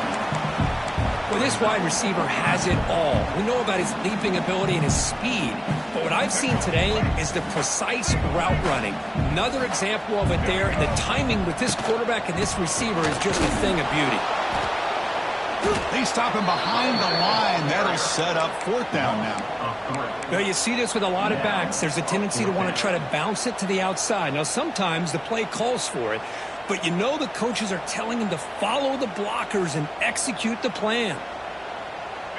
Well, this wide receiver has it all. We know about his leaping ability and his speed, but what I've seen today is the precise route running. Another example of it there, and the timing with this quarterback and this receiver is just a thing of beauty. They stop him behind the line. That'll set up fourth down now. Well, you see this with a lot of backs. There's a tendency to want to try to bounce it to the outside. Now, sometimes the play calls for it, but you know the coaches are telling him to follow the blockers and execute the plan.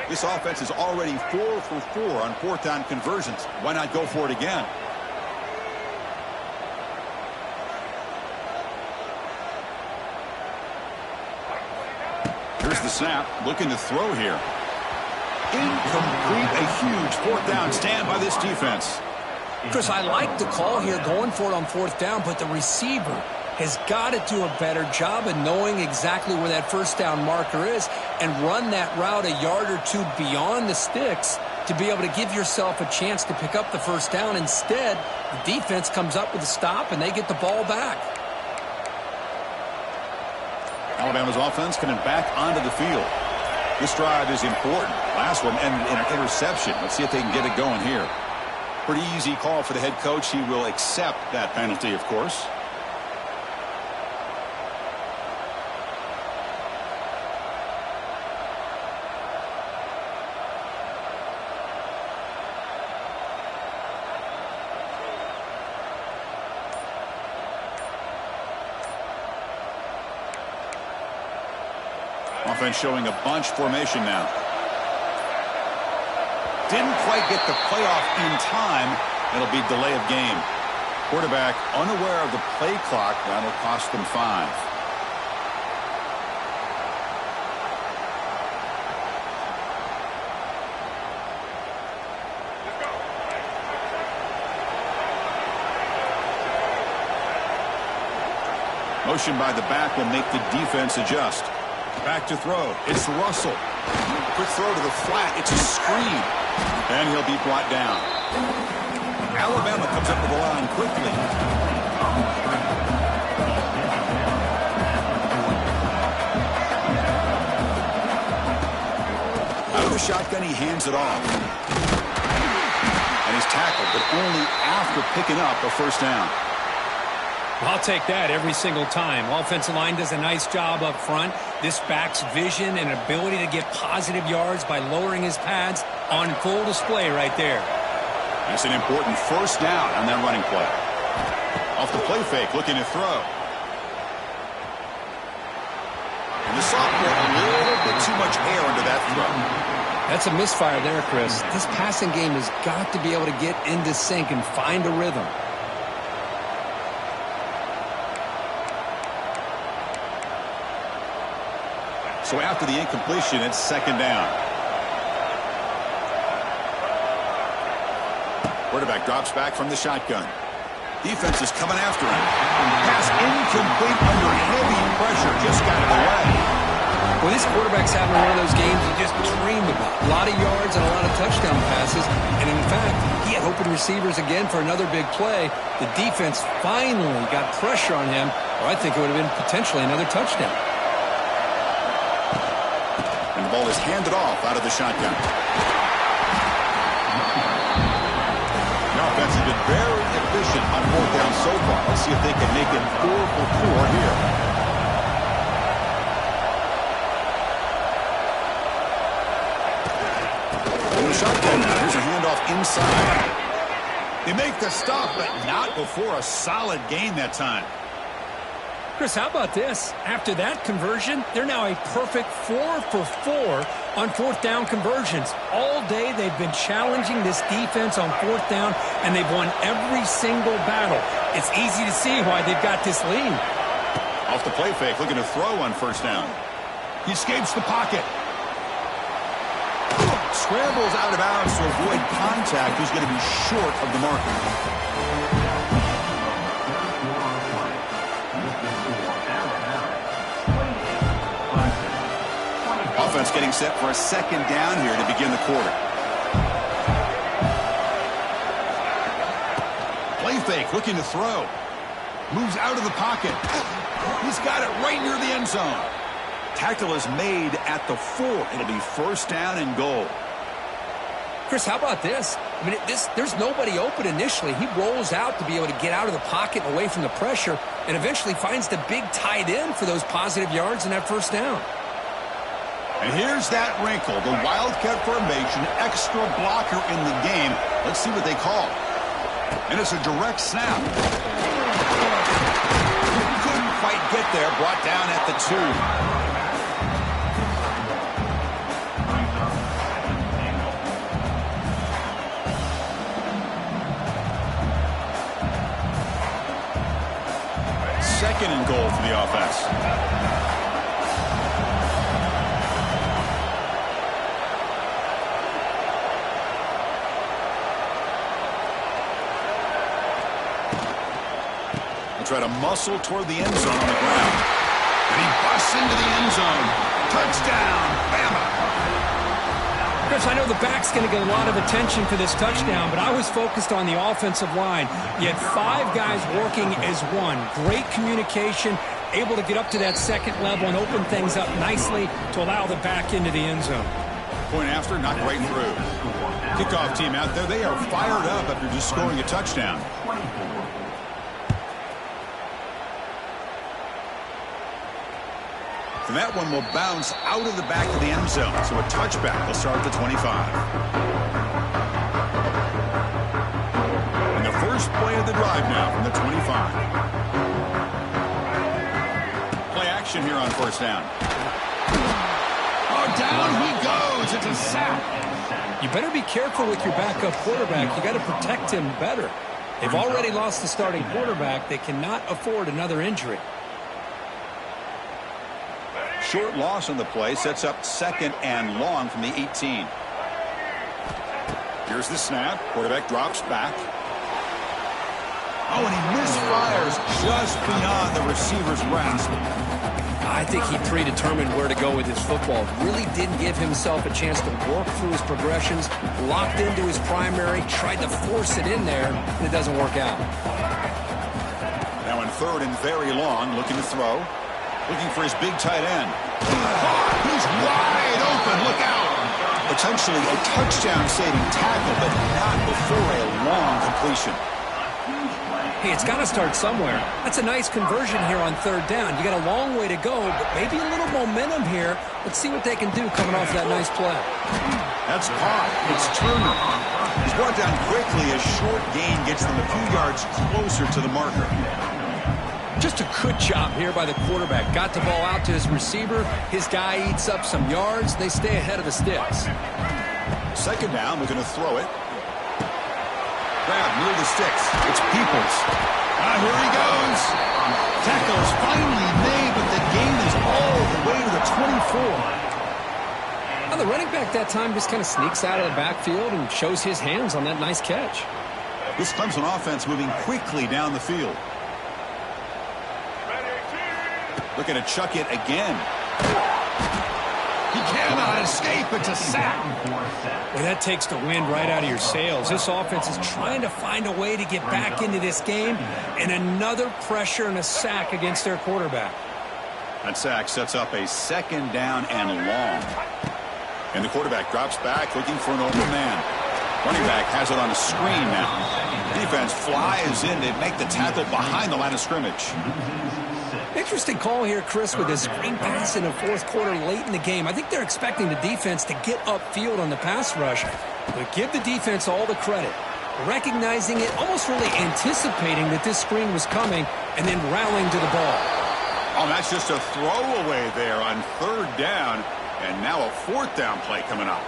This offense is already 4 for 4 on fourth down conversions. Why not go for it again? Here's the snap. Looking to throw here. Incomplete. A huge fourth down stand by this defense. Chris, I like the call here going for it on fourth down, but the receiver has got to do a better job of knowing exactly where that first down marker is and run that route a yard or two beyond the sticks to be able to give yourself a chance to pick up the first down. Instead, the defense comes up with a stop and they get the ball back. Alabama's offense coming back onto the field. This drive is important. Last one ended in an interception. Let's see if they can get it going here. Pretty easy call for the head coach. He will accept that penalty, of course. Offense showing a bunch formation now. Didn't quite get the playoff in time. It'll be delay of game. Quarterback unaware of the play clock. That'll cost them 5. Motion by the back will make the defense adjust. Back to throw. It's Russell. Quick throw to the flat. It's a screen. And he'll be brought down. Alabama comes up with the line quickly. Out of the shotgun, he hands it off. And he's tackled, but only after picking up a first down. I'll take that every single time. Offensive line does a nice job up front. This back's vision and ability to get positive yards by lowering his pads on full display right there. That's an important first down on that running play. Off the play fake, looking to throw. And the sophomore, a little bit too much air under that throw. That's a misfire there, Chris. This passing game has got to be able to get into sync and find a rhythm. So after the incompletion, it's second down. Quarterback drops back from the shotgun. Defense is coming after him. Pass incomplete under heavy pressure. Just got in the way. Well, this quarterback's having one of those games you just dreamed about. A lot of yards and a lot of touchdown passes. And in fact, he had open receivers again for another big play. The defense finally got pressure on him, or I think it would have been potentially another touchdown. And the ball is handed off out of the shotgun. The offense has been very efficient on fourth down so far. Let's see if they can make it 4 for 4 here. In the shotgun now. Here's a handoff inside. They make the stop, but not before a solid gain that time. Chris, how about this? After that conversion, they're now a perfect 4 for 4 on fourth down conversions. All day they've been challenging this defense on fourth down, and they've won every single battle. It's easy to see why they've got this lead. Off the play fake, looking to throw on first down. He escapes the pocket. scrambles out of bounds to avoid contact. He's going to be short of the marker. Offense getting set for a second down here to begin the quarter. Play fake, looking to throw. Moves out of the pocket. He's got it right near the end zone. Tackle is made at the 4. It'll be first down and goal. Chris, how about this? I mean, there's nobody open initially. He rolls out to be able to get out of the pocket and away from the pressure, and eventually finds the big tight end for those positive yards and that first down. And here's that wrinkle, the Wildcat formation, extra blocker in the game. Let's see what they call. And it's a direct snap. Couldn't quite get there, brought down at the 2. Second and goal for the offense. They'll try to muscle toward the end zone on the ground. And he busts into the end zone. Touchdown, Bama. Chris, I know the back's going to get a lot of attention for this touchdown, but I was focused on the offensive line. You had 5 guys working as one. Great communication, able to get up to that second level and open things up nicely to allow the back into the end zone. Point after, knocked right through. Kickoff team out there, they are fired up after just scoring a touchdown. And that one will bounce out of the back of the end zone. So a touchback will start at the 25. And the first play of the drive now from the 25. Play action here on first down. Oh, down he goes. It's a sack. You better be careful with your backup quarterback. You got to protect him better. They've already lost the starting quarterback. They cannot afford another injury. Short loss on the play, sets up second and long from the 18. Here's the snap. Quarterback drops back. Oh, and he misfires just beyond the receiver's grasp. I think he predetermined where to go with his football. Really didn't give himself a chance to work through his progressions. Locked into his primary, tried to force it in there, and it doesn't work out. Now in third and very long, looking to throw. Looking for his big tight end. He's wide open. Look out. Potentially a touchdown-saving tackle, but not before a long completion. Hey, it's got to start somewhere. That's a nice conversion here on third down. You got a long way to go, but maybe a little momentum here. Let's see what they can do coming off that nice play. That's caught. It's Turner. He's brought down quickly. A short gain gets them a few yards closer to the marker. Just a good job here by the quarterback. Got the ball out to his receiver. His guy eats up some yards. They stay ahead of the sticks. Second down, we're going to throw it. Grab near the sticks. It's Peoples. Here he goes. Tackle is finally made, but the gain is all the way to the 24. Now the running back that time just kind of sneaks out of the backfield and shows his hands on that nice catch. This Clemson offense moving quickly down the field. Looking to chuck it again. He cannot escape. It's a sack. Well, that takes the wind right out of your sails. This offense is trying to find a way to get back into this game, and another pressure and a sack against their quarterback. That sack sets up a second down and long. And the quarterback drops back looking for an open man. Running back has it on a screen now. Defense flies in to make the tackle behind the line of scrimmage. Interesting call here, Chris, with this screen pass in the fourth quarter late in the game. I think they're expecting the defense to get upfield on the pass rush, but give the defense all the credit. Recognizing it, almost really anticipating that this screen was coming, and then rallying to the ball. Oh, that's just a throwaway there on third down, and now a fourth down play coming up.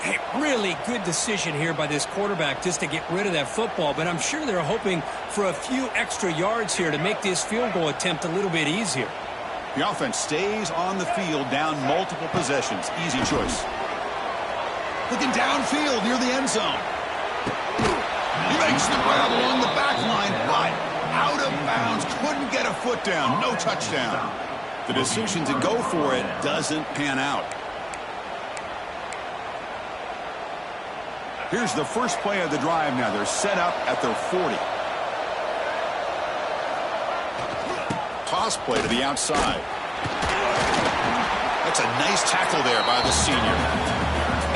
Hey, really good decision here by this quarterback just to get rid of that football, but I'm sure they're hoping for a few extra yards here to make this field goal attempt a little bit easier. The offense stays on the field down multiple possessions. Easy choice. Looking downfield near the end zone. He makes the grab along the back line, but out of bounds. Couldn't get a foot down. No touchdown. The decision to go for it doesn't pan out. Here's the first play of the drive now. They're set up at their 40. Toss play to the outside. That's a nice tackle there by the senior.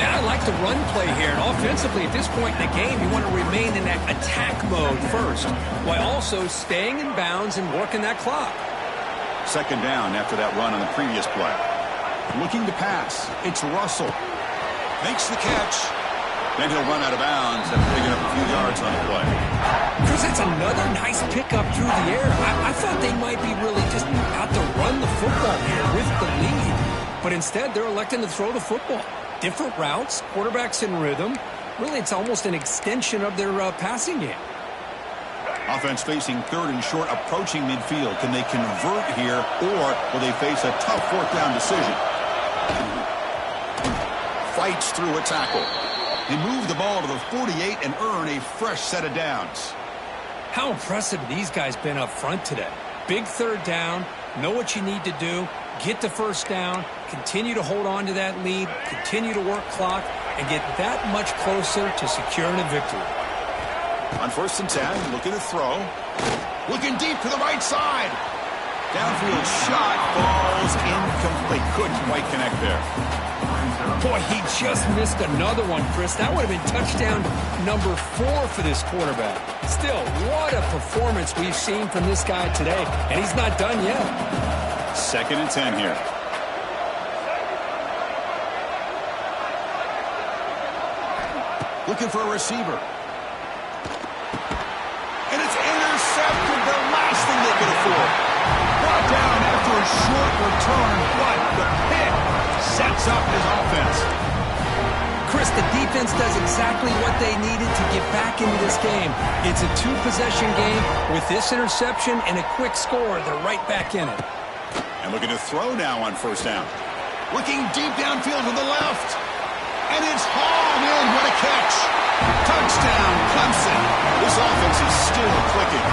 And I like the run play here. And offensively, at this point in the game, you want to remain in that attack mode first, while also staying in bounds and working that clock. Second down after that run on the previous play. Looking to pass. It's Russell. Makes the catch. Then he'll run out of bounds after picking up a few yards on the play. Chris, that's another nice pickup through the air. I thought they might be really just out to run the football here with the lead. But instead, they're electing to throw the football. Different routes, quarterbacks in rhythm. Really, it's almost an extension of their passing game. Offense facing third and short, approaching midfield. Can they convert here, or will they face a tough fourth down decision? Fights through a tackle. They move the ball to the 48 and earn a fresh set of downs. How impressive have these guys been up front today? Big third down, know what you need to do, get the first down, continue to hold on to that lead, continue to work clock, and get that much closer to securing a victory. On 1st and 10, looking to throw. Looking deep to the right side. Downfield shot falls incomplete. Couldn't quite connect there. Boy, he just missed another one, Chris. That would have been touchdown number 4 for this quarterback. Still, what a performance we've seen from this guy today, and he's not done yet. 2nd and 10 here. Looking for a receiver. And it's intercepted, the last thing they could afford. Brought down after a short return, but the pick sets up his offense. Chris, the defense does exactly what they needed to get back into this game. It's a 2-possession game. With this interception and a quick score, they're right back in it. And looking to throw now on 1st down. Looking deep downfield to the left. And it's hauled in. What a catch. Touchdown, Clemson. This offense is still clicking.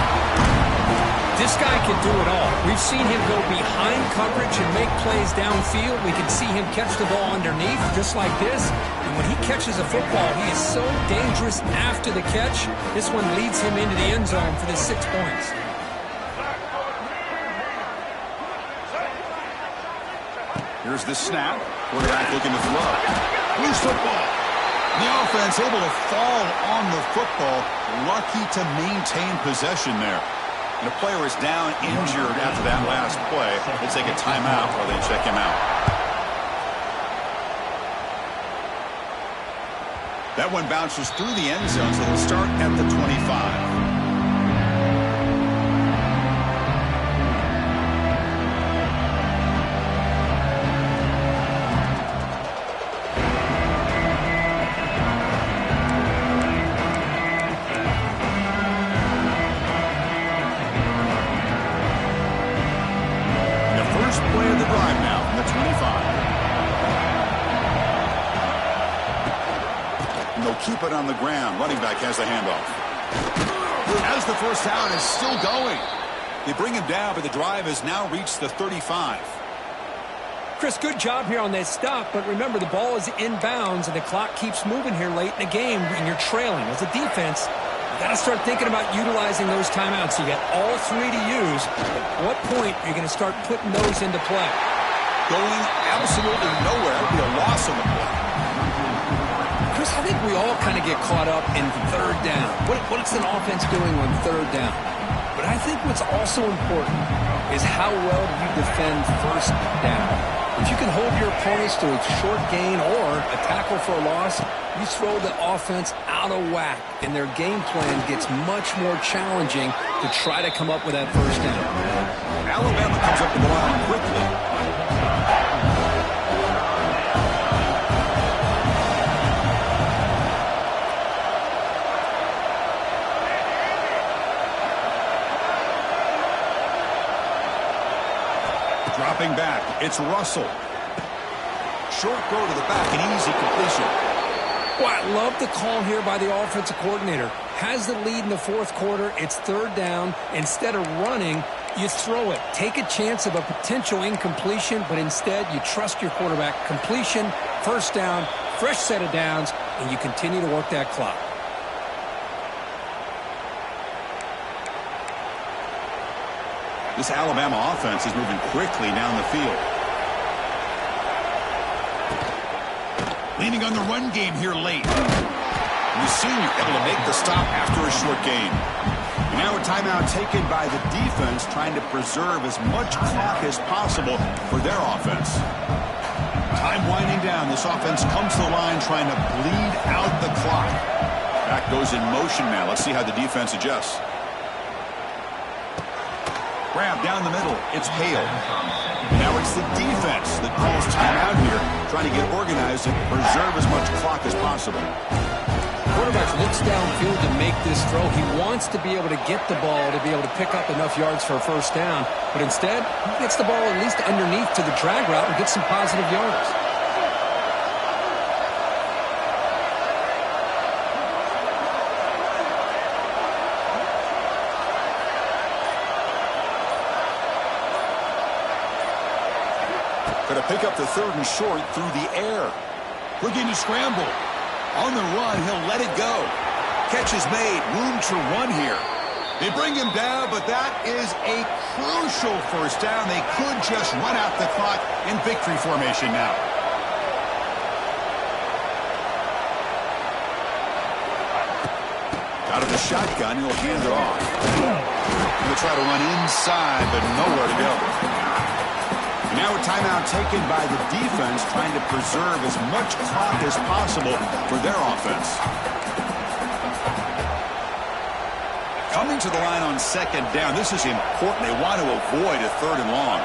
This guy can do it all. We've seen him go behind coverage and make plays downfield. We can see him catch the ball underneath just like this. And when he catches a football, he is so dangerous after the catch. This one leads him into the end zone for the 6 points. Here's the snap. Quarterback looking to throw. Loose football. The offense able to fall on the football. Lucky to maintain possession there. And the player is down injured after that last play. They take a timeout while they check him out. That one bounces through the end zone, so they'll start at the 25. Keep it on the ground. Running back has the handoff. As the first down is still going. They bring him down, but the drive has now reached the 35. Chris, good job here on that stop, but remember, the ball is inbounds, and the clock keeps moving here late in the game, and you're trailing. As a defense, you got to start thinking about utilizing those timeouts. You got all 3 to use. At what point are you going to start putting those into play? Going absolutely nowhere. It would be a loss on the play. Chris, I think we all kind of get caught up in 3rd down. What's an offense doing on 3rd down? But I think what's also important is how well do you defend 1st down. If you can hold your opponents to a short gain or a tackle for a loss, you throw the offense out of whack, and their game plan gets much more challenging to try to come up with that 1st down. Alabama comes up with the line quickly. Dropping back, it's Russell. Short throw to the back, an easy completion. Well, I love the call here by the offensive coordinator. Has the lead in the fourth quarter. It's third down. Instead of running, you throw it. Take a chance of a potential incompletion, but instead you trust your quarterback. Completion, first down, fresh set of downs, and you continue to work that clock. This Alabama offense is moving quickly down the field. Leaning on the run game here late. And the senior able to make the stop after a short gain. And now a timeout taken by the defense, trying to preserve as much clock as possible for their offense. Time winding down. This offense comes to the line trying to bleed out the clock. Back goes in motion now. Let's see how the defense adjusts. Grab down the middle. It's Hale. Now it's the defense that calls timeout here, trying to get organized and preserve as much clock as possible. Quarterback looks downfield to make this throw. He wants to be able to get the ball to be able to pick up enough yards for a first down, but instead, he gets the ball at least underneath to the drag route and gets some positive yards. Going to pick up the third and short through the air. Looking to scramble. On the run, he'll let it go. Catch is made. Room to run here. They bring him down, but that is a crucial first down. They could just run out the clock in victory formation now. Out of the shotgun, he'll hand it off. Going to try to run inside, but nowhere to go. Now a timeout taken by the defense, trying to preserve as much clock as possible for their offense. Coming to the line on second down. This is important. They want to avoid a third and long.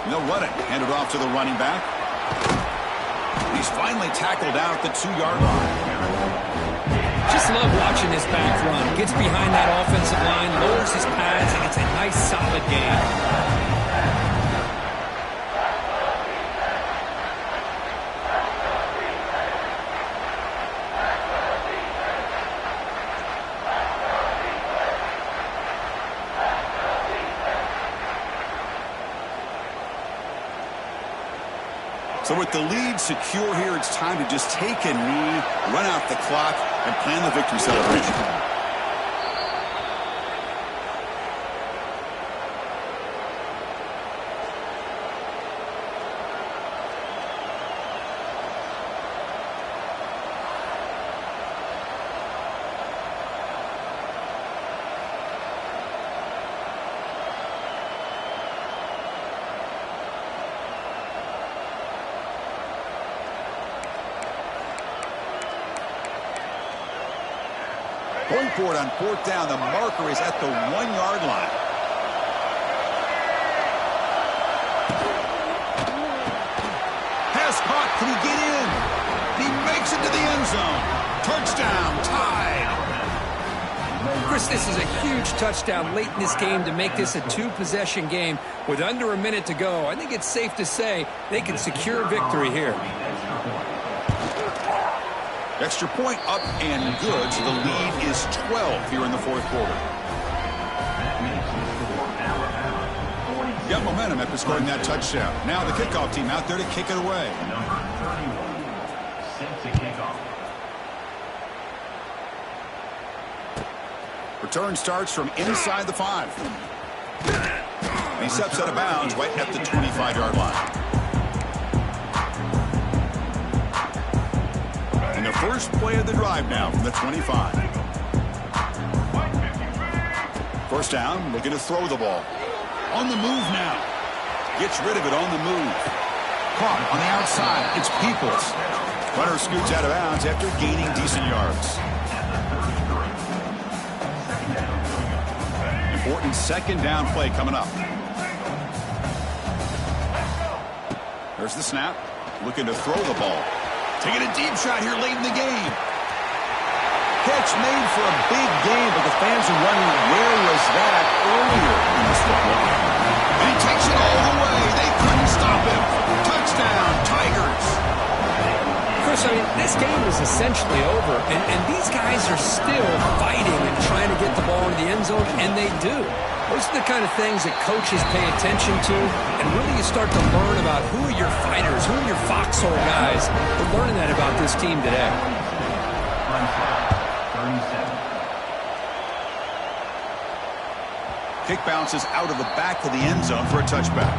They'll run it. Hand it off to the running back. He's finally tackled out at the 2-yard line. Just love watching this back run. Gets behind that offensive line, lowers his pads, and it's a nice, solid game. So with the lead secure here, it's time to just take a knee, run out the clock, and plan the victory celebration. Going for it on fourth down. The marker is at the 1-yard line. Pass caught. Can he get in? He makes it to the end zone. Touchdown. Tied. Chris, this is a huge touchdown late in this game to make this a 2-possession game with under a minute to go. I think it's safe to say they can secure victory here. Extra point up and good, so the lead is 12 here in the fourth quarter. Got momentum after scoring that touchdown. Now the kickoff team out there to kick it away. Return starts from inside the 5. And he steps out of bounds right at the 25-yard line. And the first play of the drive now from the 25. First down, looking to throw the ball. On the move now. Gets rid of it on the move. Caught on the outside. It's Peoples. Runner scoots out of bounds after gaining decent yards. Important second down play coming up. There's the snap. Looking to throw the ball. Taking a deep shot here late in the game. Catch made for a big game, but the fans are wondering where was that earlier in this football. And he takes it all the way. They couldn't stop him. Touchdown, Tigers. This game is essentially over, and these guys are still fighting and trying to get the ball into the end zone, and they do. Those are the kind of things that coaches pay attention to, and really you start to learn about who are your fighters, who are your foxhole guys. We're learning that about this team today. Kick bounces out of the back of the end zone for a touchback.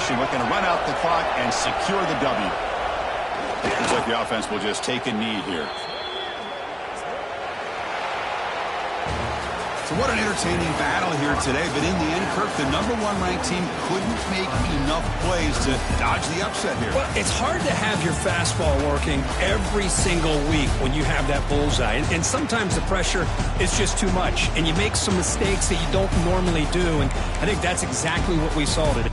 Looking to run out the clock and secure the W. Looks like the offense will just take a knee here. So what an entertaining battle here today, but in the end, Kirk, the #1 ranked team couldn't make enough plays to dodge the upset here. Well, it's hard to have your fastball working every single week when you have that bullseye, and sometimes the pressure is just too much, and you make some mistakes that you don't normally do, and I think that's exactly what we saw today.